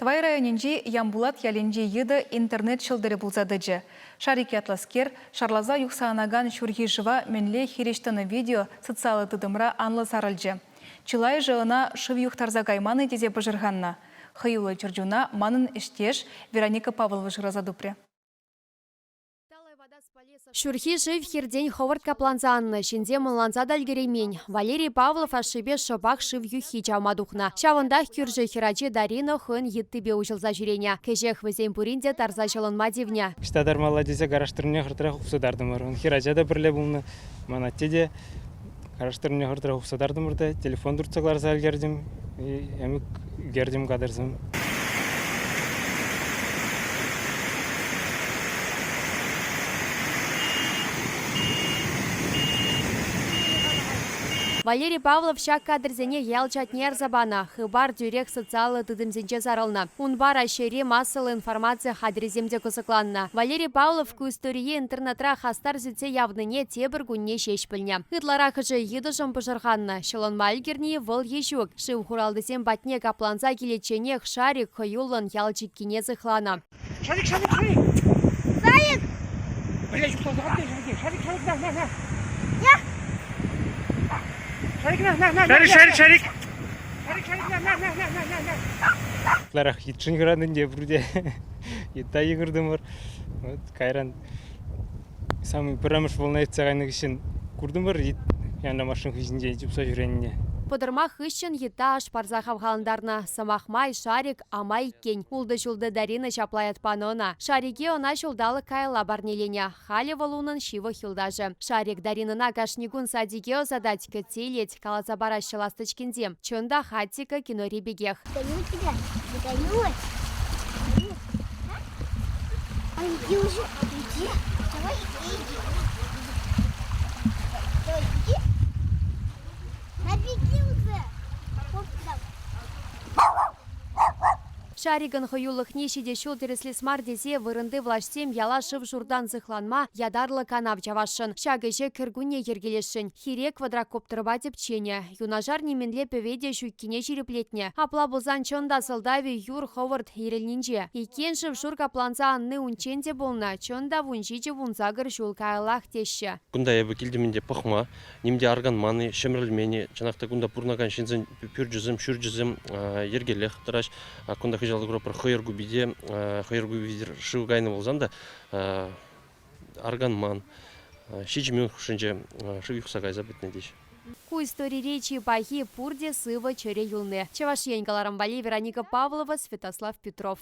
Твай районенже Ямбулат яленже еді интернет шылдыры бұлзадыжы. Шарики атласкер, шарлаза юқсанаган шүрхи жыва менле хирештіні видео социалы тыдымра анлы сарылжы. Чылай жығына шыв юқтарза гайманы дезе бұжырғанна. Хыюлы чыржуна манын іштеш Вероника Павлова жыразадупре. Шурхи жив хирдень Ховард Капланзанны, шинзе мыланза дальгеремень. Валерий Павлов ашибе шыбак шив юхи чамадухна. Чавындах кюржи хирачи Дарина хын еттібе ұжылза жүрене. Кежех візен пуринде тарза жылынма девня. Штадар маладезе гараштырыне хыртырақ ұқсадардымыр. Хирачада бірле бұлны манаттеде гараштырыне хыртырақ ұқсадардымырды. Телефон дұртсағлар залгердім. Әмік гердім қадырзым. Валерий Павлов шак кадрзене ялчатнер забана. Хыбар дюрек социалы тыдымзенче зарылна. Унбар ашере массалы информация хадреземде кусыкланна. Валерий Павлов ку истории интернетра хастар зюце явныне тебір гунне шешпілне. Хытлара хыжы едышым пыжырханна. Шылын мальгерни выл ешук. Шыв хуралдысен батне капланза келеченех шарик хыюлын ялчик кине зыхлана. Шарик! Заяц! Блядь, что за Шарик, на! Шарик! Ларах хитшин градынде бұрде. Етта егірдімір. Кайран самый пырамыш волнается ғайны кішін күрдімір. Яна машин хызінде жүпса жүреніне. Подырма хыщын ета ашпарза хавхаландарна. Самахмай, шарик, амай кен. Улды-жулды Дарина шаплаят панона. Шарике она шулдалы кайла барнелене. Хали валунын шивы хилдажы. Шарик Даринына кашнигун садике озадать кітелет. Каласа бараща ласточкинде. Чонда хатика кинори бегех. Даю тебя, даю. Иди уже, иди. Давай, иди. Давай, иди. Набеги уже. Шариган хыюлых нешеде шул тересли смардезе вырынды влаштем яла шыв журдан зыхланма ядарлы канав жавашын. Шагыже кіргуне ергелешін. Хире квадрокоптырба депчене. Юнажар неменле певеде шүйккене жиреплетне. Апла бұлзан чонда сылдави юр Ховард ерелнинже. Икен шыв жур капланза анны унченде болна. Чонда вунжиже вунзагыр жул кайлах теші. Кунда ебі келдімінде пықма, немде арган маны, шемрілмені, жанақта кунда пурнаган шинзін пүр жүзім, шүр жүзім, ергелех тұраш, кунда жалды группа хойыргу биде шыв гайны болзанда арганман шичмен хушинже шыв юхса гайза бітне деш. Ку истории речи пахи пурде сыва чере юлны. Чаваш Янькаларам Вероника Павлова, Святослав Петров.